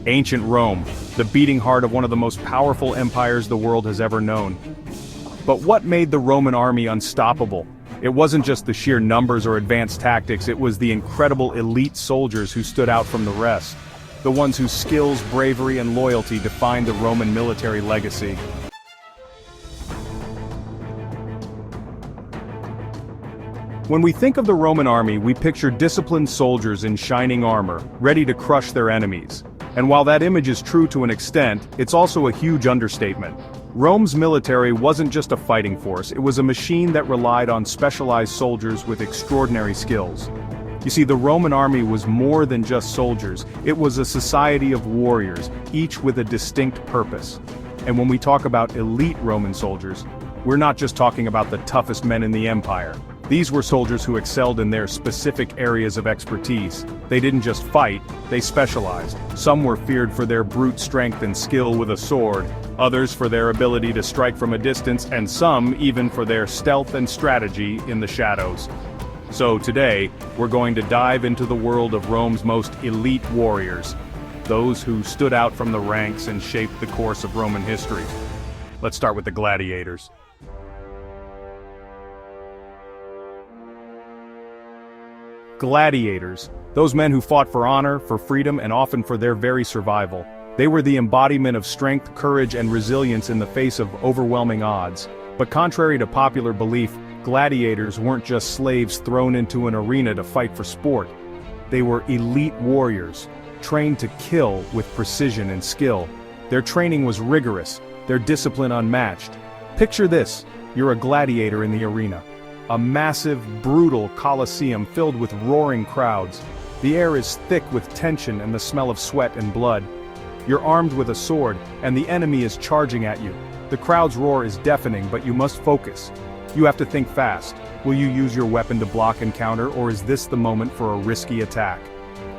Ancient Rome, the beating heart of one of the most powerful empires the world has ever known. But what made the Roman army unstoppable? It wasn't just the sheer numbers or advanced tactics, it was the incredible elite soldiers who stood out from the rest. The ones whose skills, bravery, and loyalty defined the Roman military legacy. When we think of the Roman army, we picture disciplined soldiers in shining armor, ready to crush their enemies. And while that image is true to an extent, it's also a huge understatement. Rome's military wasn't just a fighting force, it was a machine that relied on specialized soldiers with extraordinary skills. You see, the Roman army was more than just soldiers, it was a society of warriors, each with a distinct purpose. And when we talk about elite Roman soldiers, we're not just talking about the toughest men in the empire. These were soldiers who excelled in their specific areas of expertise. They didn't just fight, they specialized. Some were feared for their brute strength and skill with a sword, others for their ability to strike from a distance, and some even for their stealth and strategy in the shadows. So today, we're going to dive into the world of Rome's most elite warriors, those who stood out from the ranks and shaped the course of Roman history. Let's start with the gladiators. Gladiators, those men who fought for honor, for freedom, and often for their very survival. They were the embodiment of strength, courage, and resilience in the face of overwhelming odds. But contrary to popular belief, gladiators weren't just slaves thrown into an arena to fight for sport. They were elite warriors, trained to kill with precision and skill. Their training was rigorous, their discipline unmatched. Picture this, you're a gladiator in the arena. A massive, brutal coliseum filled with roaring crowds. The air is thick with tension and the smell of sweat and blood. You're armed with a sword, and the enemy is charging at you. The crowd's roar is deafening, but you must focus. You have to think fast. Will you use your weapon to block and counter, or is this the moment for a risky attack?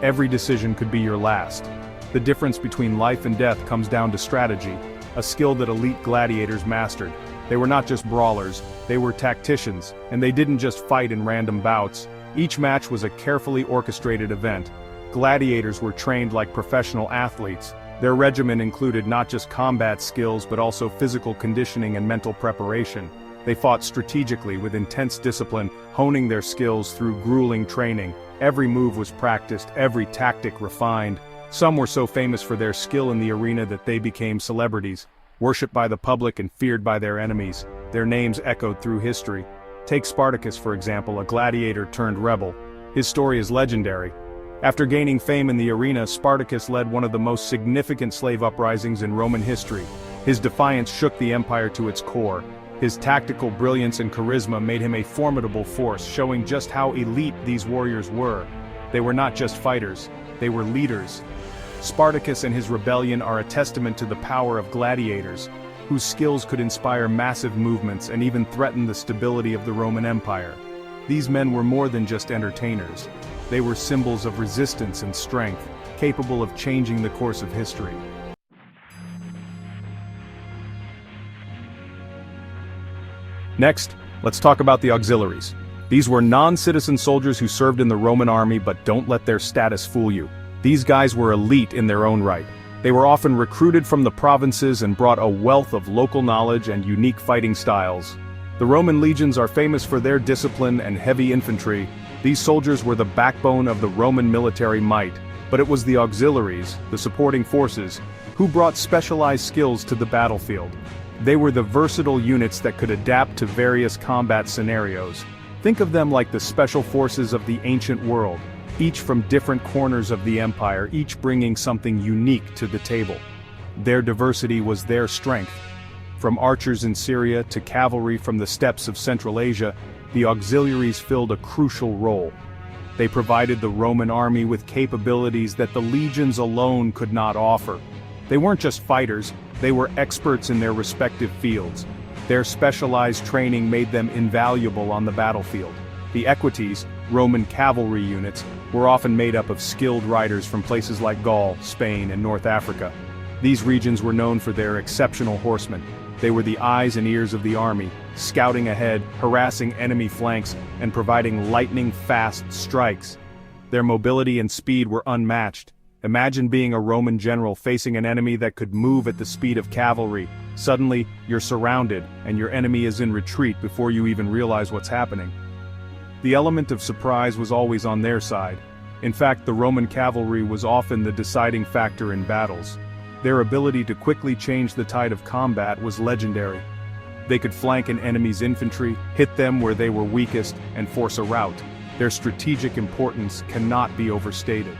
Every decision could be your last. The difference between life and death comes down to strategy, a skill that elite gladiators mastered. They were not just brawlers, they were tacticians, and they didn't just fight in random bouts. Each match was a carefully orchestrated event. Gladiators were trained like professional athletes. Their regimen included not just combat skills but also physical conditioning and mental preparation. They fought strategically with intense discipline, honing their skills through grueling training. Every move was practiced, every tactic refined. Some were so famous for their skill in the arena that they became celebrities. Worshipped by the public and feared by their enemies, their names echoed through history. Take Spartacus, for example, a gladiator turned rebel. His story is legendary. After gaining fame in the arena, Spartacus led one of the most significant slave uprisings in Roman history. His defiance shook the empire to its core. His tactical brilliance and charisma made him a formidable force, showing just how elite these warriors were. They were not just fighters, they were leaders. Spartacus and his rebellion are a testament to the power of gladiators, whose skills could inspire massive movements and even threaten the stability of the Roman Empire. These men were more than just entertainers. They were symbols of resistance and strength, capable of changing the course of history. Next, let's talk about the auxiliaries. These were non-citizen soldiers who served in the Roman army, but don't let their status fool you. These guys were elite in their own right. They were often recruited from the provinces and brought a wealth of local knowledge and unique fighting styles. The Roman legions are famous for their discipline and heavy infantry. These soldiers were the backbone of the Roman military might, but it was the auxiliaries, the supporting forces, who brought specialized skills to the battlefield. They were the versatile units that could adapt to various combat scenarios. Think of them like the special forces of the ancient world, each from different corners of the empire, each bringing something unique to the table. Their diversity was their strength. From archers in Syria to cavalry from the steppes of Central Asia, the auxiliaries filled a crucial role. They provided the Roman army with capabilities that the legions alone could not offer. They weren't just fighters, they were experts in their respective fields. Their specialized training made them invaluable on the battlefield. The equites, Roman cavalry units, were often made up of skilled riders from places like Gaul, Spain, and North Africa. These regions were known for their exceptional horsemen. They were the eyes and ears of the army, scouting ahead, harassing enemy flanks, and providing lightning-fast strikes. Their mobility and speed were unmatched, Imagine being a Roman general facing an enemy that could move at the speed of cavalry. Suddenly, you're surrounded, and your enemy is in retreat before you even realize what's happening. The element of surprise was always on their side. In fact, the Roman cavalry was often the deciding factor in battles. Their ability to quickly change the tide of combat was legendary. They could flank an enemy's infantry, hit them where they were weakest, and force a rout. Their strategic importance cannot be overstated.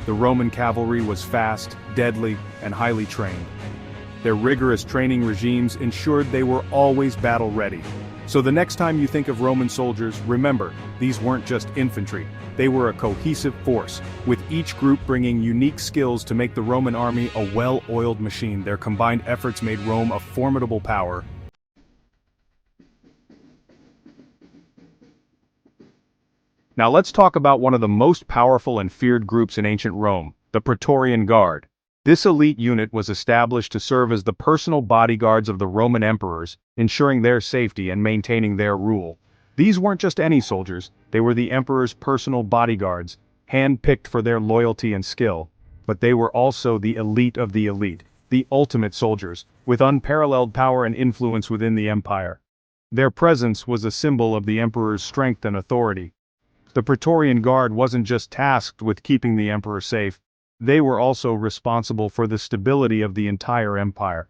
The Roman cavalry was fast, deadly, and highly trained. Their rigorous training regimes ensured they were always battle-ready. So the next time you think of Roman soldiers, remember, these weren't just infantry. They were a cohesive force, with each group bringing unique skills to make the Roman army a well-oiled machine. Their combined efforts made Rome a formidable power. Now let's talk about one of the most powerful and feared groups in ancient Rome, the Praetorian Guard. This elite unit was established to serve as the personal bodyguards of the Roman emperors, ensuring their safety and maintaining their rule. These weren't just any soldiers, they were the emperor's personal bodyguards, hand-picked for their loyalty and skill. But they were also the elite of the elite, the ultimate soldiers, with unparalleled power and influence within the empire. Their presence was a symbol of the emperor's strength and authority. The Praetorian Guard wasn't just tasked with keeping the emperor safe, they were also responsible for the stability of the entire empire.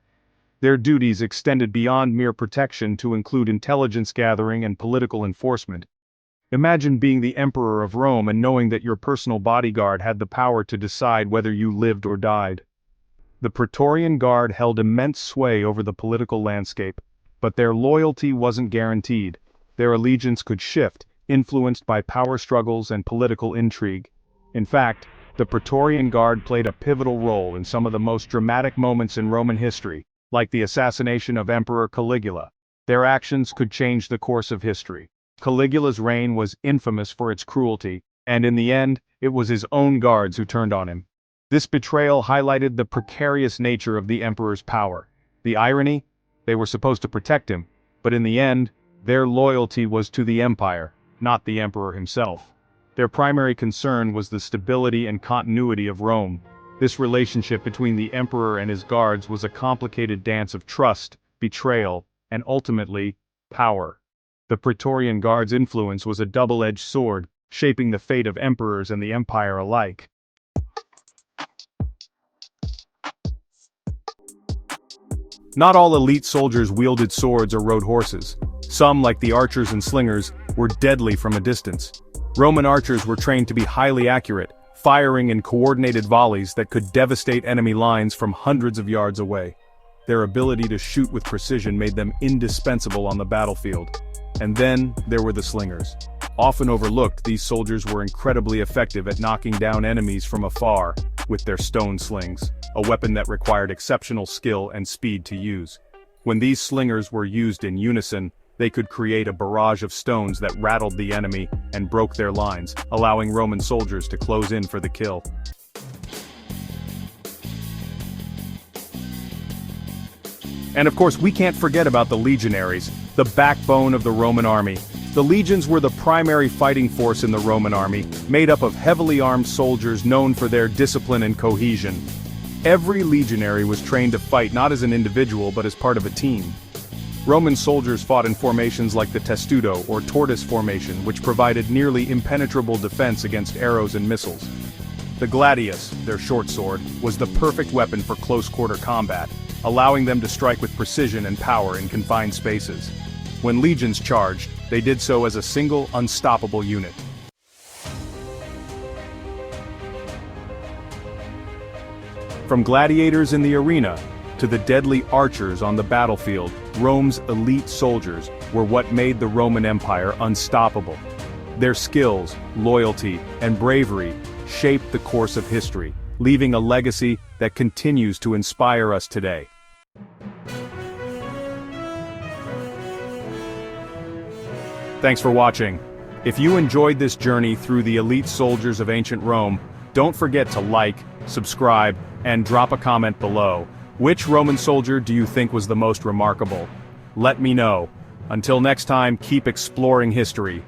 Their duties extended beyond mere protection to include intelligence gathering and political enforcement. Imagine being the emperor of Rome and knowing that your personal bodyguard had the power to decide whether you lived or died. The Praetorian Guard held immense sway over the political landscape, but their loyalty wasn't guaranteed. Their allegiance could shift, influenced by power struggles and political intrigue. In fact, the Praetorian Guard played a pivotal role in some of the most dramatic moments in Roman history, like the assassination of Emperor Caligula. Their actions could change the course of history. Caligula's reign was infamous for its cruelty, and in the end, it was his own guards who turned on him. This betrayal highlighted the precarious nature of the emperor's power. The irony? They were supposed to protect him, but in the end, their loyalty was to the empire, not the emperor himself. Their primary concern was the stability and continuity of Rome. This relationship between the emperor and his guards was a complicated dance of trust, betrayal, and ultimately, power. The Praetorian Guard's influence was a double-edged sword, shaping the fate of emperors and the empire alike. Not all elite soldiers wielded swords or rode horses. Some, like the archers and slingers, were deadly from a distance. Roman archers were trained to be highly accurate, firing in coordinated volleys that could devastate enemy lines from hundreds of yards away. Their ability to shoot with precision made them indispensable on the battlefield. And then, there were the slingers. Often overlooked, these soldiers were incredibly effective at knocking down enemies from afar with their stone slings, a weapon that required exceptional skill and speed to use. When these slingers were used in unison, they could create a barrage of stones that rattled the enemy and broke their lines, allowing Roman soldiers to close in for the kill. And of course, we can't forget about the Legionaries, the backbone of the Roman army. The legions were the primary fighting force in the Roman army, made up of heavily armed soldiers known for their discipline and cohesion. Every legionary was trained to fight not as an individual but as part of a team. Roman soldiers fought in formations like the testudo or tortoise formation, which provided nearly impenetrable defense against arrows and missiles. The gladius, their short sword, was the perfect weapon for close-quarter combat, allowing them to strike with precision and power in confined spaces. When legions charged, they did so as a single, unstoppable unit. From gladiators in the arena to the deadly archers on the battlefield, Rome's elite soldiers were what made the Roman Empire unstoppable. Their skills, loyalty, and bravery shaped the course of history, leaving a legacy that continues to inspire us today. Thanks for watching. If you enjoyed this journey through the elite soldiers of ancient Rome, don't forget to like, subscribe, and drop a comment below. Which Roman soldier do you think was the most remarkable? Let me know. Until next time, keep exploring history.